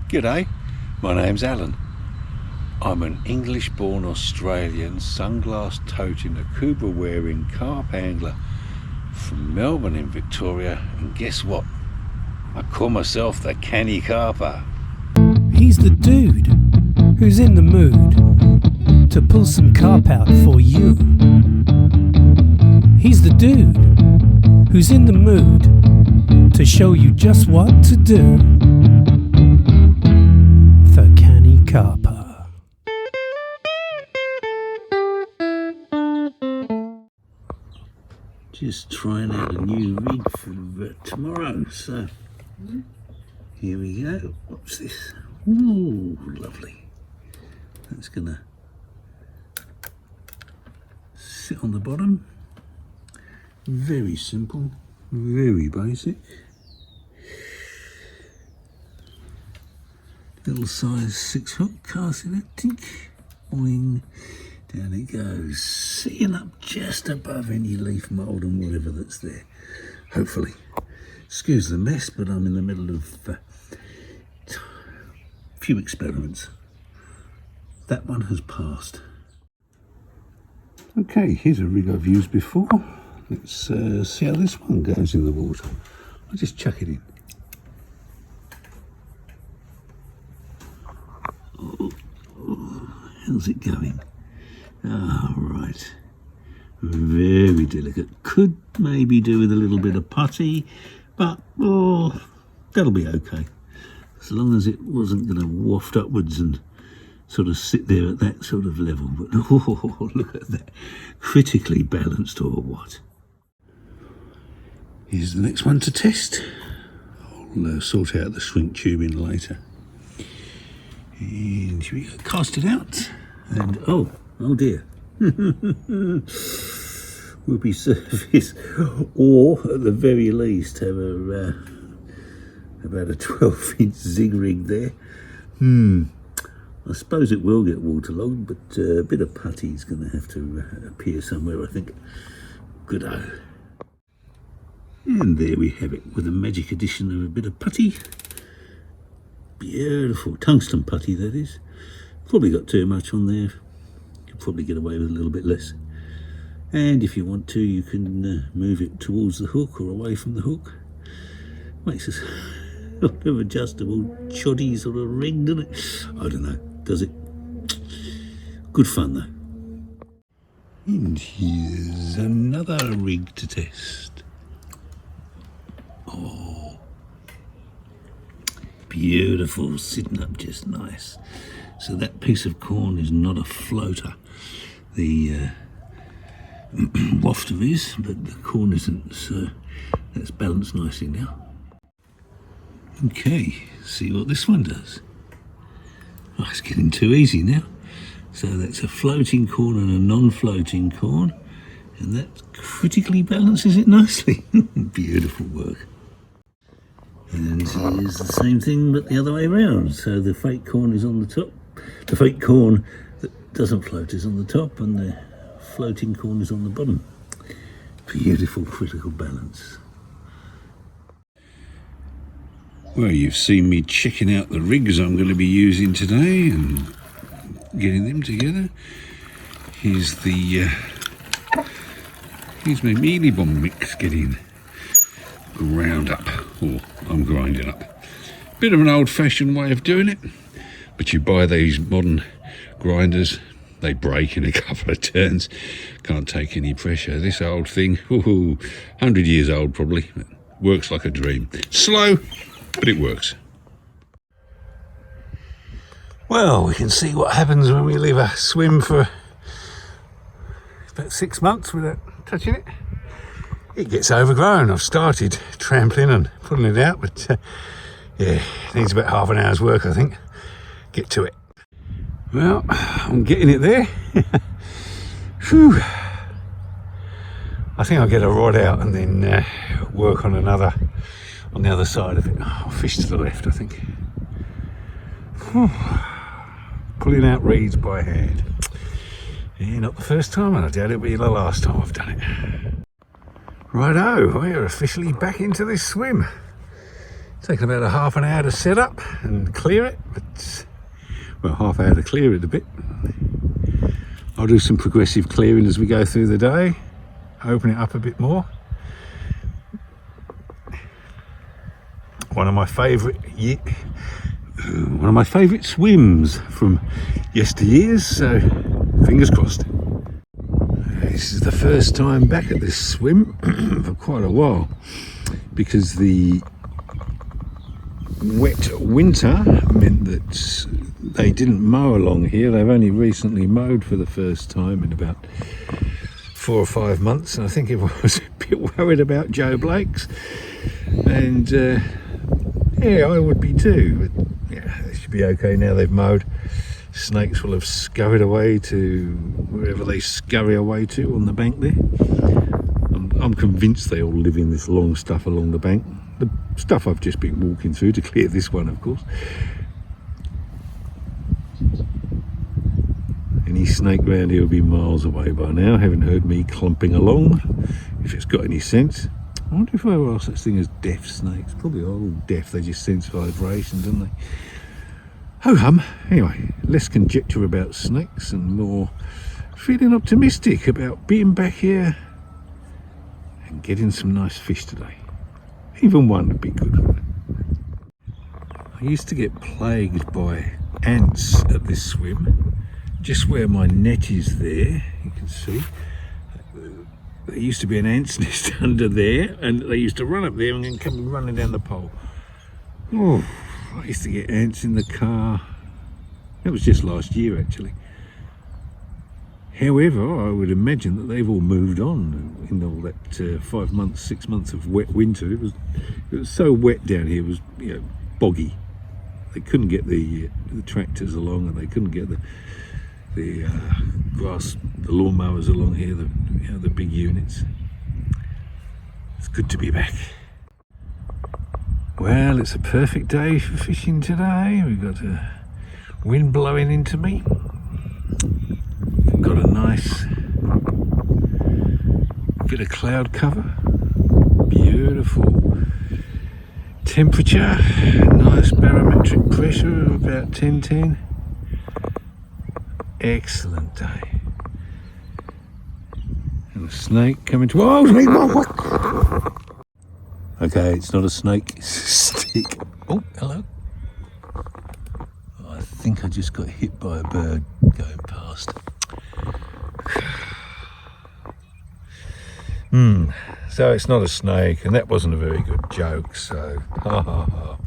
G'day, my name's Alan. I'm an English-born Australian, sunglass-toting, Akuba-wearing carp angler from Melbourne in Victoria, and guess what? I call myself the Canny Carper. He's the dude who's in the mood to pull some carp out for you. He's the dude who's in the mood to show you just what to do. The Canny Carper. Just trying out a new rig for tomorrow, so here we go. What's this? Ooh, lovely. That's gonna sit on the bottom. Very simple, very basic. Little size 6 hook, cast electric. Boing. Down it goes, sitting up just above any leaf mould and whatever that's there, hopefully. Excuse the mess, but I'm in the middle of a few experiments. That one has passed. Okay, here's a rig I've used before. Let's see how this one goes in the water. I'll just chuck it in. How's it going? Ah, right. Very delicate. Could maybe do with a little bit of putty, but that'll be okay. As long as it wasn't going to waft upwards and sort of sit there at that sort of level. But look at that. Critically balanced or what? Here's the next one to test. I'll sort out the shrink tubing later. And here we go. Cast it out. And oh dear. Whoopee surface, or at the very least have about a 12-inch zig rig there. I suppose it will get waterlogged, but a bit of putty is going to have to appear somewhere, I think. Good-o. And there we have it, with a magic addition of a bit of putty. Beautiful tungsten putty, that is. Probably got too much on there. Could probably get away with a little bit less. And if you want to, you can move it towards the hook or away from the hook. Makes us a bit of adjustable choddy sort of rig, doesn't it? I don't know. Does it? Good fun though. And here's another rig to test. Oh, beautiful, sitting up just nice. So that piece of corn is not a floater. The wafter is, but the corn isn't, so that's balanced nicely now. Okay, see what this one does. Oh, it's getting too easy now. So that's a floating corn and a non-floating corn, and that critically balances it nicely. Beautiful work. And here's the same thing but the other way around. So the fake corn is on the top. The fake corn that doesn't float is on the top, and the floating corn is on the bottom. Beautiful critical balance. Well, you've seen me checking out the rigs I'm going to be using today and getting them together. Here's my mealy bomb mix getting ground up, or I'm grinding up. Bit of an old-fashioned way of doing it, but you buy these modern grinders, they break in a couple of turns, can't take any pressure. This old thing, 100 years old probably, works like a dream. Slow, but it works. Well, we can see what happens when we leave a swim for about 6 months without touching it. It gets overgrown. I've started trampling and pulling it out, but yeah, it needs about half an hour's work, I think. Get to it. Well, I'm getting it there. Whew. I think I'll get a rod out and then work on another on the other side of it. I'll fish to the left, I think. Whew. Pulling out reeds by hand. Yeah, not the first time, and I doubt it'll be the last time I've done it. Righto, we're officially back into this swim. Taken about a half an hour to set up and clear it, but well, half hour to clear it a bit. I'll do some progressive clearing as we go through the day, open it up a bit more. One of my favourite swims from yesteryears, so fingers crossed. This is the first time back at this swim for quite a while, because the wet winter meant that they didn't mow along here. They've only recently mowed for the first time in about 4 or 5 months, and I think everyone was a bit worried about Joe Blake's, and yeah, I would be too, but yeah, they should be okay now they've mowed. Snakes will have scurried away to wherever they scurry away to on the bank there. I'm convinced they all live in this long stuff along the bank. The stuff I've just been walking through to clear this one, of course. Any snake round here will be miles away by now. Haven't heard me clumping along, if it's got any sense. I wonder if there are such thing as deaf snakes. Probably are all deaf, they just sense vibration, don't they? Ho hum. Anyway, less conjecture about snakes and more feeling optimistic about being back here and getting some nice fish today. Even one would be good. I used to get plagued by ants at this swim. Just where my net is there, you can see, there used to be an ant's nest under there, and they used to run up there and then come running down the pole. Oh, I used to get ants in the car. That was just last year, actually. However, I would imagine that they've all moved on in all that 5 months, 6 months of wet winter. It was so wet down here. It was, you know, boggy. They couldn't get the tractors along, and they couldn't get the lawnmowers along here. The big units. It's good to be back. Well, it's a perfect day for fishing today. We've got a wind blowing into me. Got a nice bit of cloud cover. Beautiful temperature. Nice barometric pressure of about 1010. Excellent day. And a snake coming to... Oh, snake! What? Okay, it's not a snake, it's a stick. Oh, hello. I think I just got hit by a bird going past. So it's not a snake, and that wasn't a very good joke, so ha ha ha.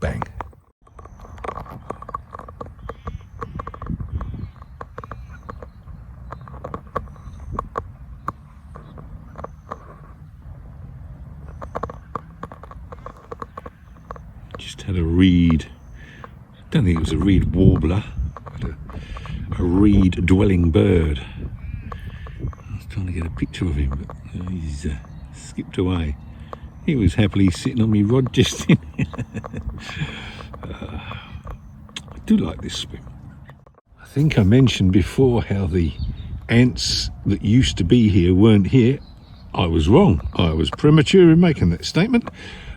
Bang. Just had a reed. I don't think it was a reed warbler, but a reed dwelling bird. I was trying to get a picture of him, but he's skipped away. He was happily sitting on me rod just then. I do like this swim. I think I mentioned before how the ants that used to be here weren't here. I was wrong. I was premature in making that statement.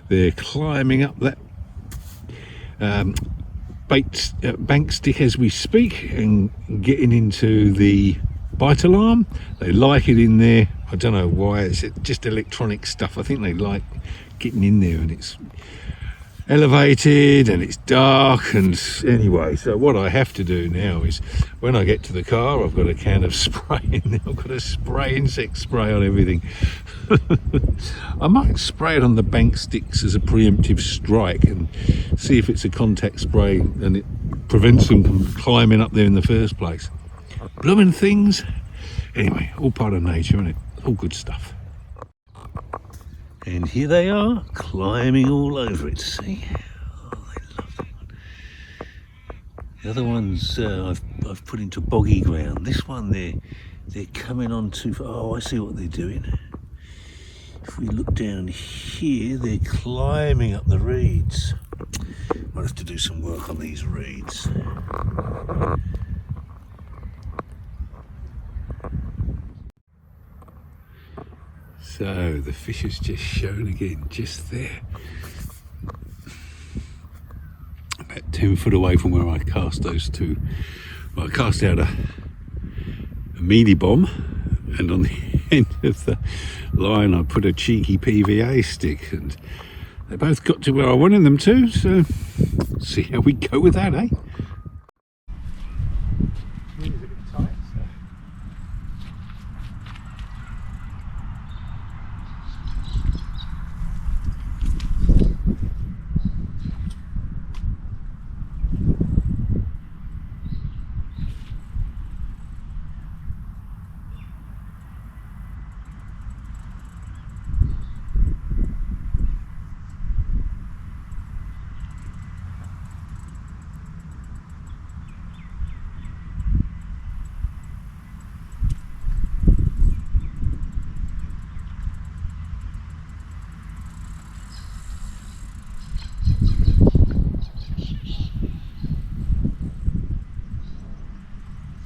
They're climbing up that bank stick as we speak and getting into the bite alarm. They like it in there. I don't know why. It's just electronic stuff. I think they like getting in there, and it's elevated and it's dark. And anyway, so what I have to do now is when I get to the car, I've got a can of spray in there. I've got to spray insect spray on everything. I might spray it on the bank sticks as a preemptive strike and see if it's a contact spray and it prevents them from climbing up there in the first place. Blooming things. Anyway, all part of nature, isn't it? All good stuff. And here they are, climbing all over it, see? Oh, they love that one. The other ones I've put into boggy ground. This one, they're coming on to... Oh, I see what they're doing. If we look down here, they're climbing up the reeds. Might have to do some work on these reeds. So the fish has just shown again, just there. about 10 foot away from where I cast those two. Well, I cast out a mealy bomb, and on the end of the line I put a cheeky PVA stick, and they both got to where I wanted them to, so see how we go with that, eh?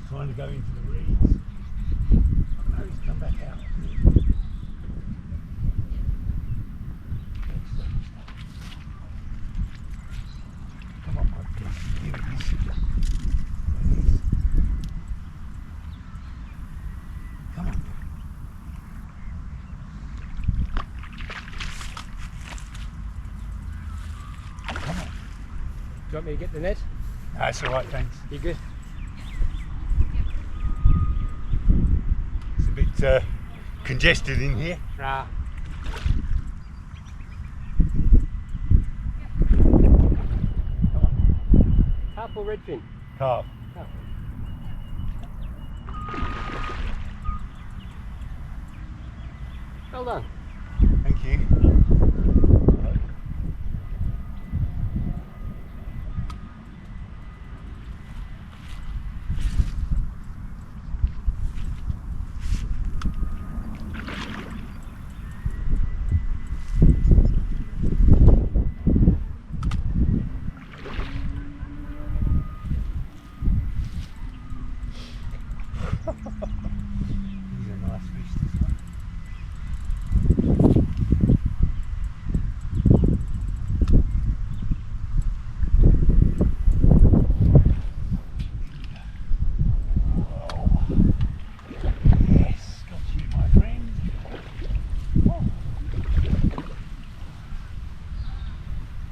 Trying to go into the reeds. Oh, he's come back out. Come on, my friend. Here it is. Come on. Come on. Do you want me to get the net? That's all right, thanks. You good? It's a bit congested in here. Ah. Carp or redfin? Carp. Carp. Well done. Thank you. These are nice fish, this one. Yes, got you, my friend. Oh.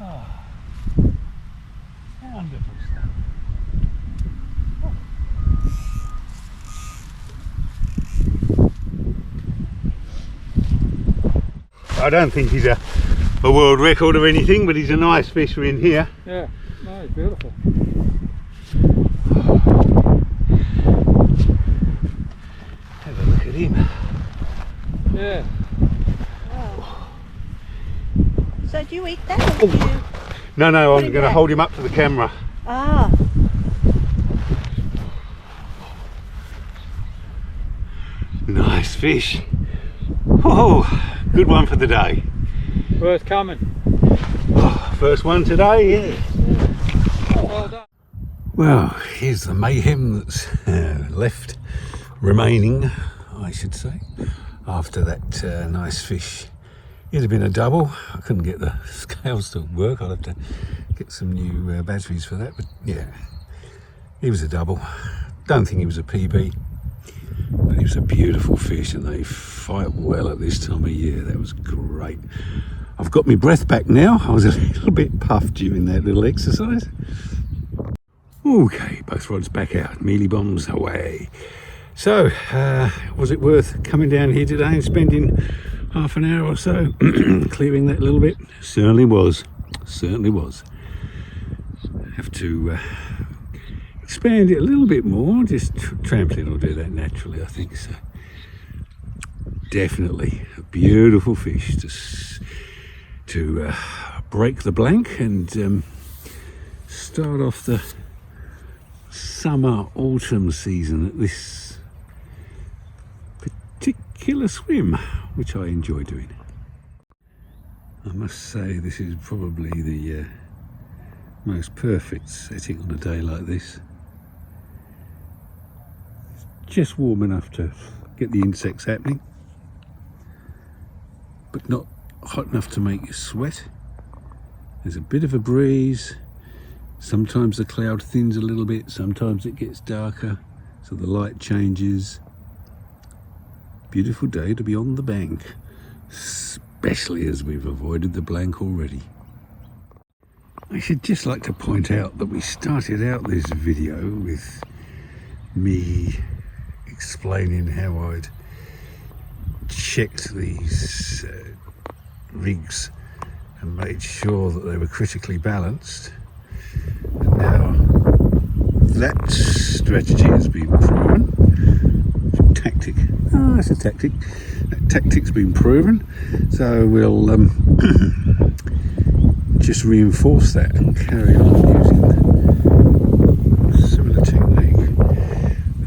Oh. Wonderful stuff. I don't think he's a world record or anything, but he's a nice fish in here. Yeah, no, it's beautiful. Have a look at him. Yeah. Oh. So do you eat that or do you... No, I'm him going to back. hold him up to the camera. Ah, Nice fish. Oh, good one for the day. Worth coming. First one today, yeah. Well done. Well, here's the mayhem that's left remaining, I should say, after that nice fish. It'd have been a double. I couldn't get the scales to work. I'll have to get some new batteries for that, but yeah, he was a double. Don't think he was a PB, but he was a beautiful fish, and they fight well at this time of year. That was great. I've got my breath back now. I was a little bit puffed during that little exercise. Okay, both rods back out, mealy bombs away. So, was it worth coming down here today and spending half an hour or so clearing that a little bit? Certainly was. Certainly was. Have to expand it a little bit more. Just trampling will do that naturally, I think. So, definitely a beautiful fish to break the blank and start off the summer autumn season at this particular swim, which I enjoy doing. I must say this is probably the most perfect setting on a day like this. It's just warm enough to get the insects happening, but not hot enough to make you sweat. There's a bit of a breeze, Sometimes the cloud thins a little bit, sometimes it gets darker, so the light changes. Beautiful day to be on the bank, especially as we've avoided the blank already. I should just like to point out that we started out this video with me explaining how I'd checked these rigs and made sure that they were critically balanced. And now that strategy has been proven. Tactic. Oh, that's a tactic. That tactic's been proven. So we'll just reinforce that and carry on using similar technique.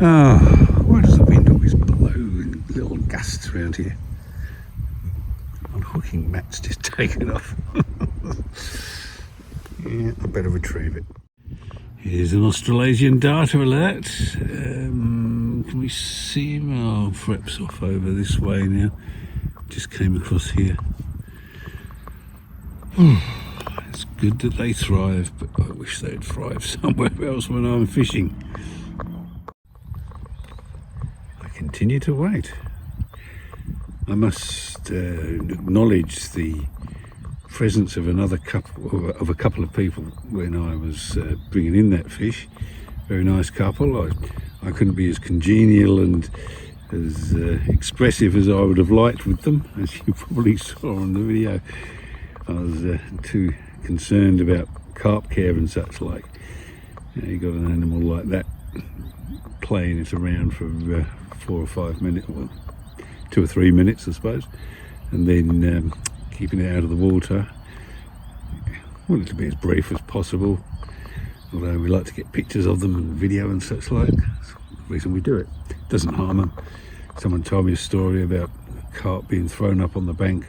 Oh, why does the wind always blow in little gusts around here? My hooking mat's just taken off. Yeah, I better retrieve it. Here's an Australasian darter alert. Can we see him? Oh, Freps off over this way now. Just came across here. It's good that they thrive, but I wish they'd thrive somewhere else when I'm fishing. I continue to wait. I must acknowledge the presence of a couple of people when I was bringing in that fish. Very nice couple. I couldn't be as congenial and as expressive as I would have liked with them, as you probably saw on the video. I was too concerned about carp care and such like. You got an animal like that playing it around for 4 or 5 minutes, well, 2 or 3 minutes I suppose, and then keeping it out of the water. I want it to be as brief as possible, although we like to get pictures of them and video and such like. That's the reason we do it. It doesn't harm them. Someone told me a story about a carp being thrown up on the bank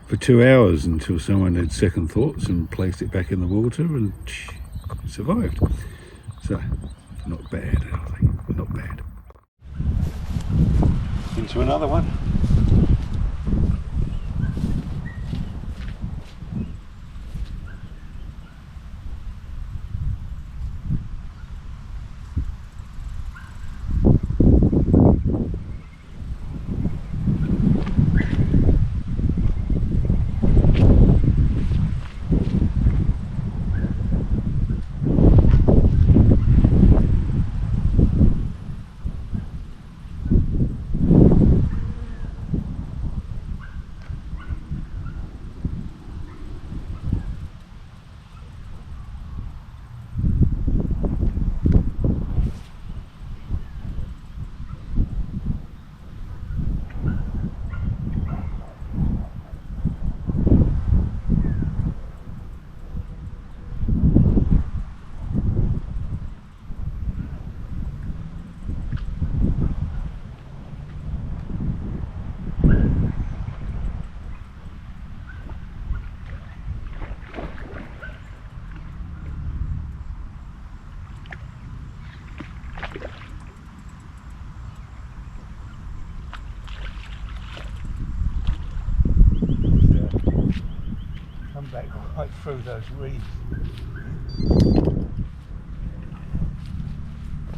for 2 hours until someone had second thoughts and placed it back in the water, and it survived. So, not bad, I think. Not bad. Into another one. Back right through those reeds.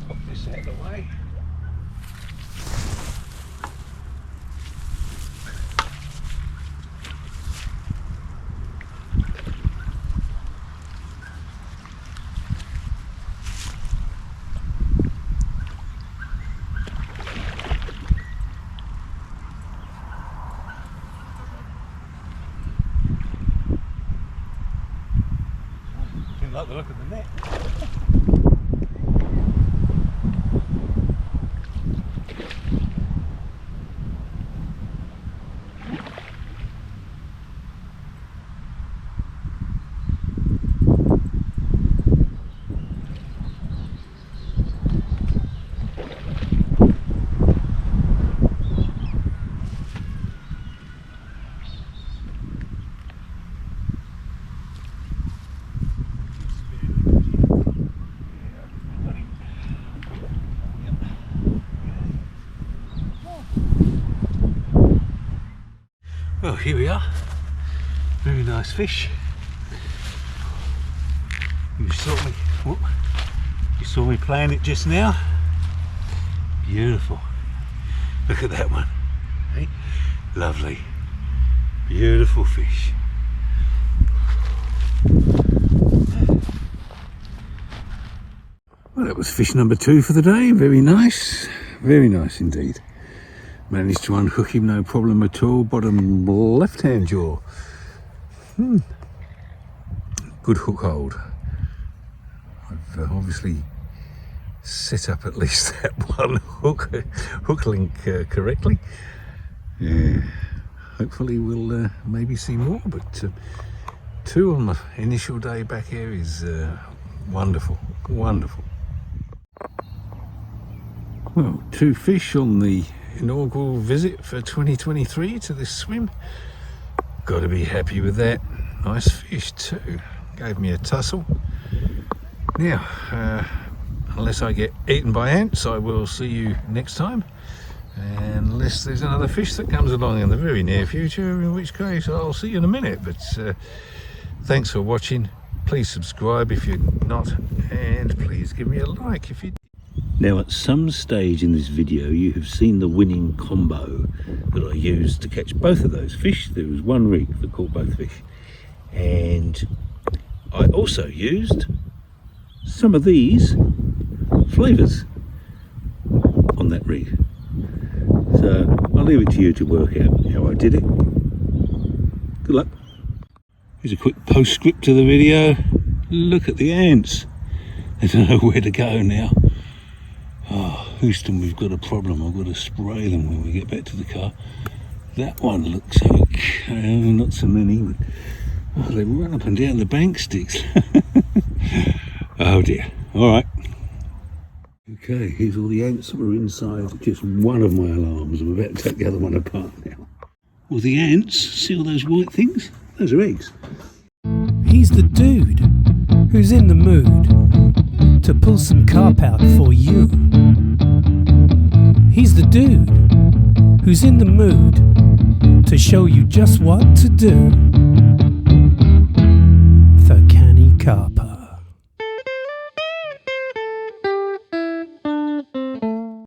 Pop this out of the way. Like the look of the net. Well, here we are. Very nice fish. You saw me saw me playing it just now. Beautiful. Look at that one. Hey? Lovely. Beautiful fish. Well, that was fish number 2 for the day. Very nice indeed. Managed to unhook him, no problem at all. Bottom left-hand jaw. Good hook hold. I've obviously set up at least that one hook link correctly. Yeah. Hopefully we'll maybe see more, but 2 on the initial day back here is wonderful. Well, 2 fish on the inaugural visit for 2023 to this swim. Got to be happy with that. Nice fish too. Gave me a tussle. Now, unless I get eaten by ants, I will see you next time. Unless there's another fish that comes along in the very near future, in which case I'll see you in a minute. But thanks for watching. Please subscribe if you're not, and please give me a like if you. Now, at some stage in this video you have seen the winning combo that I used to catch both of those fish. There was one rig that caught both fish, and I also used some of these flavours on that rig. So I'll leave it to you to work out how I did it. Good luck. Here's a quick postscript to the video. Look at the ants. They don't know where to go now. Oh, Houston, we've got a problem. I've got to spray them when we get back to the car. That one looks okay. Not so many, but they run up and down the bank sticks. Oh dear. All right. Okay, here's all the ants that were inside just one of my alarms. I'm about to take the other one apart now. Well, the ants, see all those white things? Those are eggs. He's the dude who's in the mood to pull some carp out for you. He's the dude who's in the mood to show you just what to do.